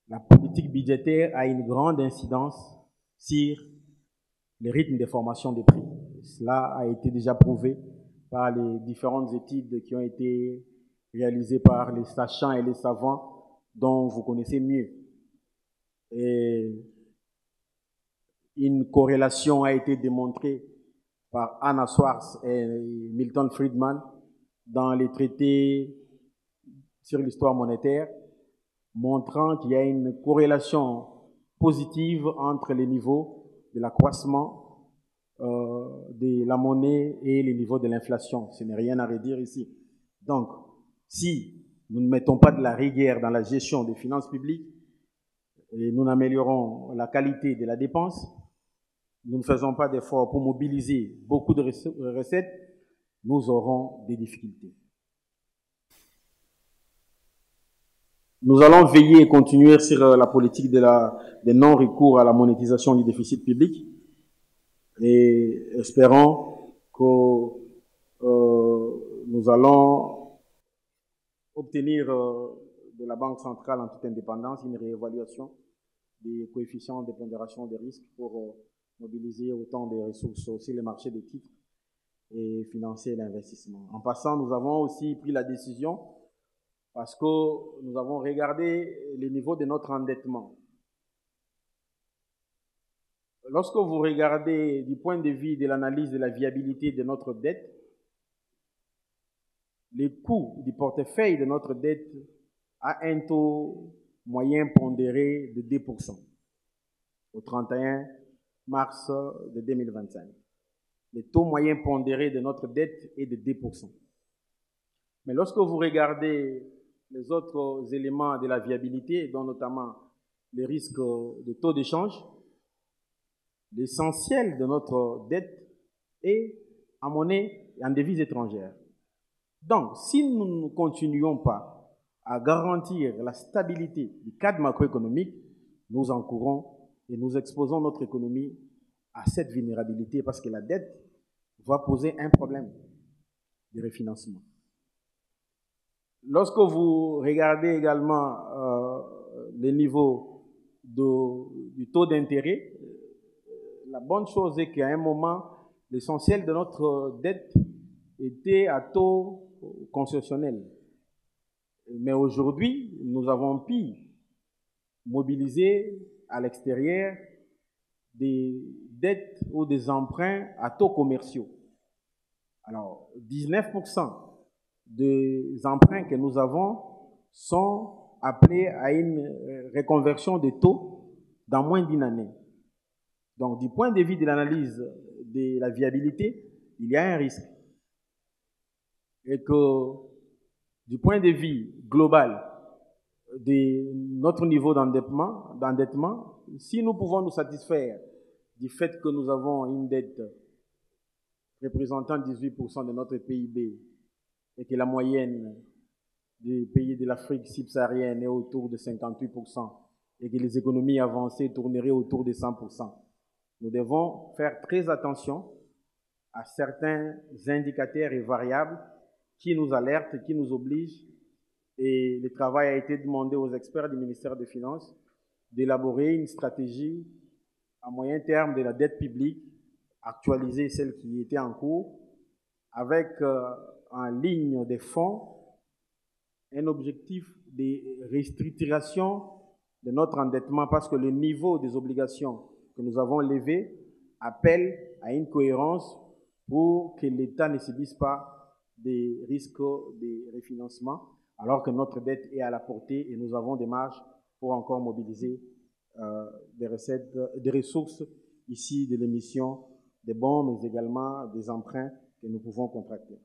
la politique budgétaire a une grande incidence sur le rythme de formation des prix. Cela a été déjà prouvé par les différentes études qui ont été réalisées par les sachants et les savants dont vous connaissez mieux. Et une corrélation a été démontrée par Anna Swartz et Milton Friedman dans les traités sur l'histoire monétaire, montrant qu'il y a une corrélation positive entre les niveaux de l'accroissement de la monnaie et les niveaux de l'inflation. Ce n'est rien à redire ici. Donc, si nous ne mettons pas de la rigueur dans la gestion des finances publiques et nous n'améliorons la qualité de la dépense, nous ne faisons pas d'efforts pour mobiliser beaucoup de recettes, nous aurons des difficultés. Nous allons veiller et continuer sur la politique de non-recours à la monétisation du déficit public et espérons que nous allons obtenir de la Banque centrale en toute indépendance une réévaluation des coefficients de pondération des risques pour mobiliser autant de ressources sur les marchés des titres et financer l'investissement. En passant, nous avons aussi pris la décision parce que nous avons regardé les niveaux de notre endettement. Lorsque vous regardez du point de vue de l'analyse de la viabilité de notre dette, le coût du portefeuille de notre dette a un taux moyen pondéré de 2% au 31 mars de 2025. Le taux moyen pondéré de notre dette est de 2%. Mais lorsque vous regardez les autres éléments de la viabilité, dont notamment les risques de taux d'échange, l'essentiel de notre dette est en monnaie et en devise étrangère. Donc, si nous ne continuons pas à garantir la stabilité du cadre macroéconomique, nous encourons et nous exposons notre économie à cette vulnérabilité parce que la dette va poser un problème de refinancement. Lorsque vous regardez également les niveaux du taux d'intérêt, la bonne chose est qu'à un moment, l'essentiel de notre dette était à taux concessionnel. Mais aujourd'hui, nous avons pu mobiliser à l'extérieur des dettes ou des emprunts à taux commerciaux. Alors, 19% des emprunts que nous avons sont appelés à une reconversion des taux dans moins d'une année. Donc, du point de vue de l'analyse de la viabilité, il y a un risque. Et que, du point de vue global de notre niveau d'endettement, si nous pouvons nous satisfaire du fait que nous avons une dette représentant 18% de notre PIB et que la moyenne des pays de l'Afrique subsaharienne est autour de 58% et que les économies avancées tourneraient autour de 100%, nous devons faire très attention à certains indicateurs et variables qui nous alertent, qui nous obligent. Et le travail a été demandé aux experts du ministère des Finances d'élaborer une stratégie à moyen terme de la dette publique, actualiser celle qui était en cours, avec en ligne des fonds un objectif de restructuration de notre endettement parce que le niveau des obligations que nous avons levées appelle à une cohérence pour que l'État ne subisse pas des risques de refinancement alors que notre dette est à la portée et nous avons des marges pour encore mobiliser des recettes, des ressources ici de l'émission des bons, mais également des emprunts que nous pouvons contracter.